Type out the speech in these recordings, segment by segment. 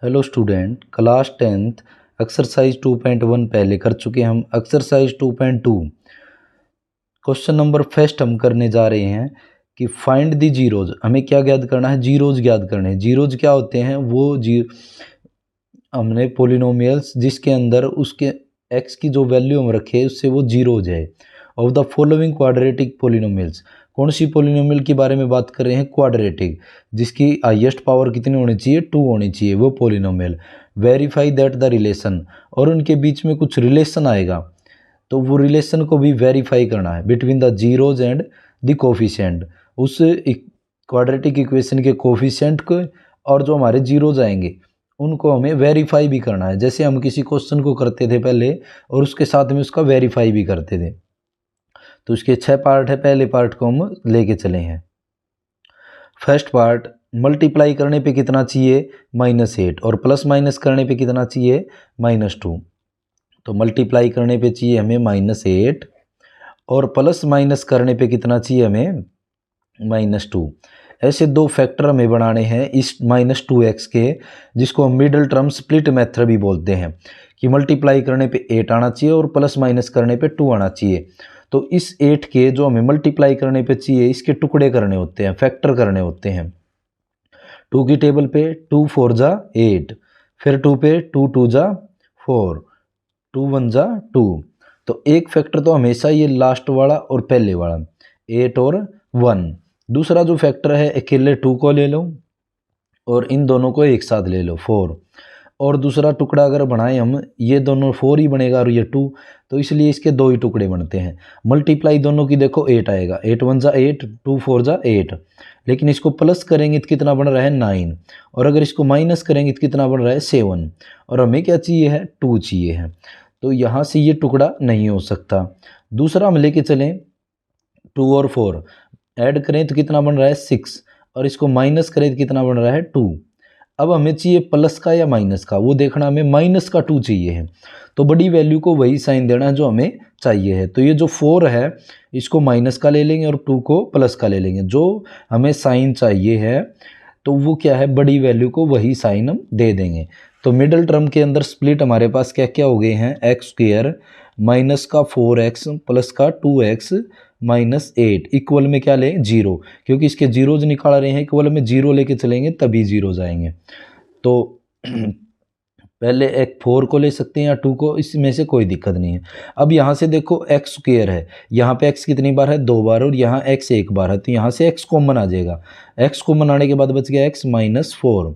Hello student, class 10th exercise 2.1 पहले कर चुके हैं हम। एक्सरसाइज 2.2 क्वेश्चन नंबर फर्स्ट हम करने जा रहे हैं कि फाइंड दी जीरोज। हमें क्या ज्ञात करना है? जीरोज ज्ञात करने हैं। जीरोज क्या होते हैं? वो हमने पोलिनोमियल्स जिसके अंदर उसके एक्स की जो वैल्यू हम रखे उससे वो जीरोज है। Of the following quadratic polynomials. कौन सी पोलिनोमियल के बारे में बात कर रहे हैं? क्वाड्रेटिक, जिसकी हाईएस्ट पावर कितनी होनी चाहिए? 2 होनी चाहिए, वो polynomial. Verify that the relation, और उनके बीच में कुछ रिलेशन आएगा तो वो रिलेशन को भी वेरीफाई करना है between the zeros and the coefficient. उस क्वाड्रेटिक इक्वेशन के कोफिशिएंट को और जो हमारे जीरोज आएंगे उनको हमें वेरीफाई भी करना है, जैसे हम किसी क्वेश्चन को करते थे पहले और उसके साथ में उसका वेरीफाई भी करते थे। तो इसके 6 पार्ट है, पहले पार्ट को हम लेके चले हैं। फर्स्ट पार्ट, मल्टीप्लाई करने पे कितना चाहिए? -8, और प्लस माइनस करने पे कितना चाहिए? -2। तो मल्टीप्लाई करने पे चाहिए हमें -8 और प्लस माइनस करने पे कितना चाहिए हमें? -2। ऐसे दो फैक्टर हमें बनाने हैं इस -2x के, जिसको हम मिडिल टर्म स्प्लिट मेथड भी बोलते हैं, कि मल्टीप्लाई करने पे 8 आना चाहिए और प्लस माइनस करने पे 2 आना चाहिए। तो इस 8 के जो हमें मल्टीप्लाई करने पे चाहिए इसके टुकड़े करने होते हैं, फैक्टर करने होते हैं। 2 की टेबल पे 2 4 जा 8, फिर 2 पे 2 2 जा 4, 2 1 जा 2। तो एक फैक्टर तो हमेशा ये लास्ट वाला और पहले वाला 8 और 1। दूसरा जो फैक्टर है अकेले 2 को ले लो और इन दोनों को एक साथ ले लो 4, और दूसरा टुकड़ा अगर बनाएं हम, ये दोनों 4 ही बनेगा और ये 2, तो इसलिए इसके 2 ही टुकड़े बनते हैं। मल्टीप्लाई दोनों की देखो 8 आएगा, 8 1 जा 8, 2 4 जा 8, लेकिन इसको प्लस करेंगे तो कितना बन रहा है? 9, और अगर इसको माइनस करेंगे तो कितना बन रहा है? 7, और हमें क्या चाहिए है? 2 चाहिए है। तो यहाँ से ये टुकड़ा नहीं हो सकता। दूसरा हम लेके चलें 2 और 4 ऐड करें तो कितना बन रहा है? 6, और इसको माइनस करें तो कितना बन रहा है? 2। अब हमें चाहिए प्लस का या माइनस का, वो देखना हमें माइनस का 2 चाहिए है। तो बड़ी वैल्यू को वही साइन देना है जो हमें चाहिए है। तो ये जो 4 है इसको माइनस का ले लेंगे और 2 को प्लस का ले लेंगे। जो हमें साइन चाहिए है तो वो क्या है? बड़ी वैल्यू को वही साइन हम दे देंगे। तो मिडिल टर्म के अंदर स्प्लिट हमारे पास क्या क्या हो गए हैं? x² माइनस का 4x प्लस का 2x -8 इक्वल में क्या लें? 0, क्योंकि इसके जीरोज निकाल रहे हैं, इक्वल में 0 लेके चलेंगे तभी जीरोज आएंगे। तो पहले एक 4 को ले सकते हैं या 2 को, इसमें से कोई दिक्कत नहीं है। अब यहाँ से देखो x² है, यहाँ पे x कितनी बार है? 2 बार, और यहाँ x 1 बार है, तो यहाँ से x कॉमन आ जाएगा। x कॉमन आने के बाद बच गया x -4।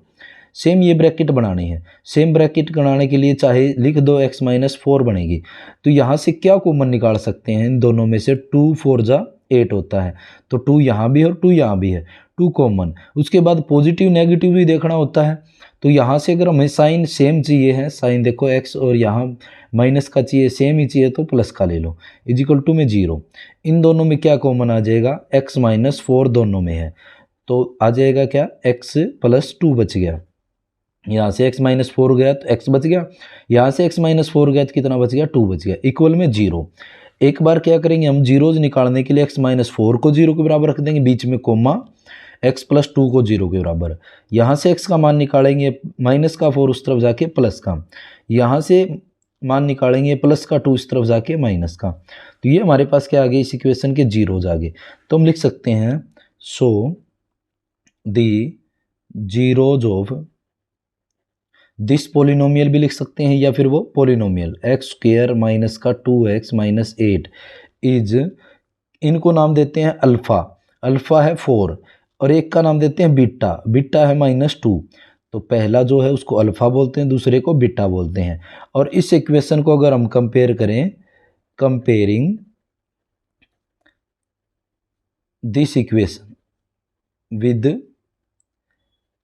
सेम ये ब्रैकेट बनानी है। सेम ब्रैकेट बनाने के लिए चाहे लिख दो x -4 बनेगी। तो यहाँ से क्या कॉमन निकाल सकते हैं? इन दोनों में से 2 4 जा 8 होता है, तो 2 यहाँ भी है और 2 यहाँ भी है, 2 कॉमन। उसके बाद पॉजिटिव नेगेटिव भी देखना होता है। तो यहाँ से अगर हमें साइन सेम चाहिए है, साइन देखो x और यहाँ माइनस का चाहिए, सेम ही चाहिए तो प्लस का ले लो, इजिकल टू में 0। इन दोनों में क्या कॉमन आ जाएगा? x -4 दोनों में है, तो आ जाएगा क्या? x +2 बच गया। यहाँ से x -4 गया तो x बच गया, यहाँ से x -4 गया तो कितना बच गया? 2 बच गया, इक्वल में 0। एक बार क्या करेंगे हम? जीरोज निकालने के लिए x -4 को 0 के बराबर रख देंगे, बीच में कोमा, x +2 को 0 के बराबर। यहाँ से x का मान निकालेंगे माइनस का 4 उस तरफ जाके प्लस का, यहाँ से मान निकालेंगे प्लस का 2 इस तरफ जाके माइनस का। तो ये हमारे पास क्या आ गए? इस इक्वेशन के जीरोज आ गए। तो हम लिख सकते हैं सो दी जीरोज ऑफ दिस पोलिनोमियल भी लिख सकते हैं, या फिर वो पोलिनोमियल x² माइनस का 2x -8 इज, इनको नाम देते हैं अल्फ़ा। अल्फ़ा है 4, और एक का नाम देते हैं बीटा। बीटा है -2। तो पहला जो है उसको अल्फ़ा बोलते हैं, दूसरे को बीटा बोलते हैं। और इस इक्वेशन को अगर हम कंपेयर करें, comparing this equation with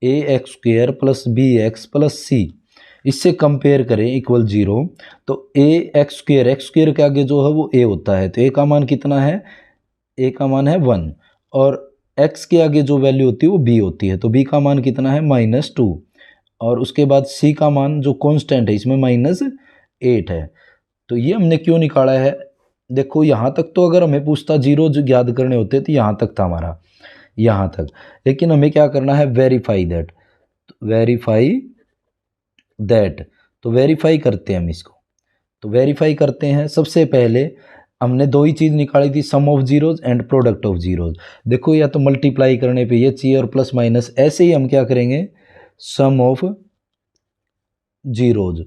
ax² + bx + c, इससे कंपेयर करें इक्वल 0, तो x² के आगे जो है वो a होता है, तो a का मान कितना है? a का मान है 1, और x के आगे जो वैल्यू होती है वो b होती है, तो b का मान कितना है? -2, और उसके बाद c का मान जो कांस्टेंट है इसमें -8 है। तो ये हमने क्यों निकाला है? देखो यहाँ तक तो अगर हमें पूछता जीरो जो याद करने होते तो यहाँ तक था हमारा, यहाँ तक, लेकिन हमें क्या करना है? Verify that. वेरीफाई दैट, तो वेरीफाई करते हैं हम इसको। तो वेरीफाई करते हैं, सबसे पहले हमने दो ही चीज़ निकाली थी, sum of zeros and product of zeros. देखो या तो मल्टीप्लाई करने पे ये चाहिए और प्लस माइनस, ऐसे ही हम क्या करेंगे, sum of zeros.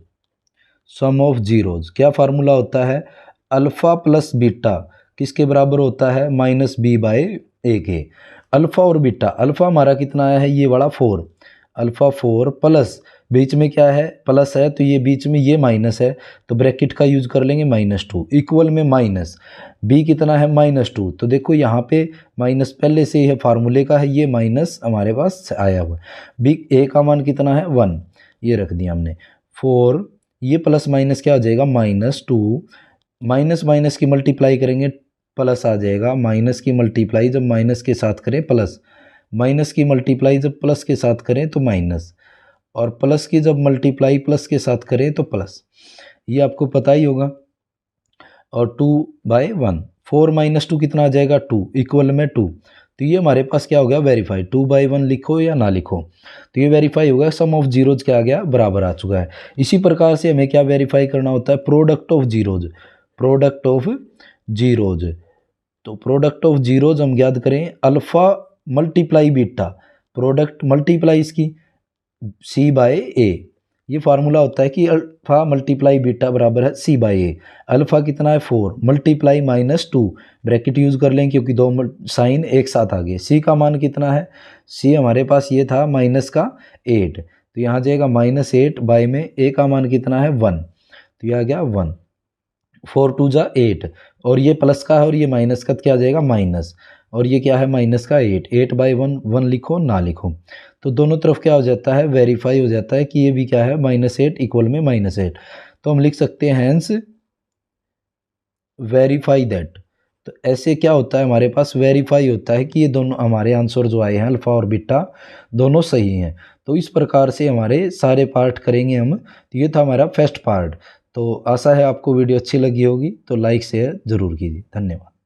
Sum of zeros क्या फार्मूला होता है, अल्फ़ा प्लस बीटा किसके बराबर होता है, माइनस बी बाय ए के। अल्फ़ा और बीटा, अल्फ़ा हमारा कितना आया है, ये वाला 4, अल्फ़ा 4 प्लस बीच में क्या है, प्लस है तो ये बीच में ये माइनस है, तो ब्रैकेट का यूज कर लेंगे -2 इक्वल में माइनस बी कितना है -2। तो देखो यहाँ पे माइनस पहले से ही है, फार्मूले का है, ये माइनस हमारे पास आया हुआ। बी ए का मान कितना है 1, ये रख दिया हमने 4, ये प्लस माइनस क्या हो जाएगा -2, माइनस माइनस की मल्टीप्लाई करेंगे प्लस आ जाएगा, माइनस की मल्टीप्लाई जब माइनस के साथ करें प्लस, माइनस की मल्टीप्लाई जब प्लस के साथ करें तो माइनस, और प्लस की जब मल्टीप्लाई प्लस के साथ करें तो प्लस, ये आपको पता ही होगा। और 2/1, 4 - 2 कितना आ जाएगा 2 इक्वल में 2, तो ये हमारे पास क्या हो गया वेरीफाई। 2/1 लिखो या ना लिखो तो ये वेरीफाई हो गया, सम ऑफ जीरोज क्या आ गया बराबर आ चुका है। इसी प्रकार से हमें क्या वेरीफाई करना होता है, product of zeros, product of zeros. तो प्रोडक्ट ऑफ जीरोज हम याद करें, alpha multiply beta, product multiply इसकी सी बाय ए, ये फार्मूला होता है कि अल्फ़ा मल्टीप्लाई बीटा बराबर है सी बाय ए। अल्फ़ा कितना है 4 मल्टीप्लाई -2, ब्रैकेट यूज़ कर लें क्योंकि दो साइन एक साथ आ गए। सी का मान कितना है, सी हमारे पास ये था -8, तो यहाँ जाएगा -8 बाय में ए का मान कितना है 1, तो यह आ गया 1, 4 2 जा 8, और ये प्लस का है और ये माइनस का, क्या आ जाएगा माइनस, और ये क्या है माइनस का 8/1, 1 लिखो ना लिखो, तो दोनों तरफ क्या हो जाता है वेरीफाई हो जाता है कि ये भी क्या है -8 इक्वल में -8। तो हम लिख सकते हैं हैंस वेरीफाई दैट। तो ऐसे क्या होता है हमारे पास वेरीफाई होता है कि ये दोनों हमारे आंसर जो आए हैं अल्फ़ा और बीटा दोनों सही हैं। तो इस प्रकार से हमारे सारे पार्ट करेंगे हम। तो ये था हमारा फर्स्ट पार्ट। तो आशा है आपको वीडियो अच्छी लगी होगी, तो लाइक शेयर ज़रूर कीजिए। धन्यवाद।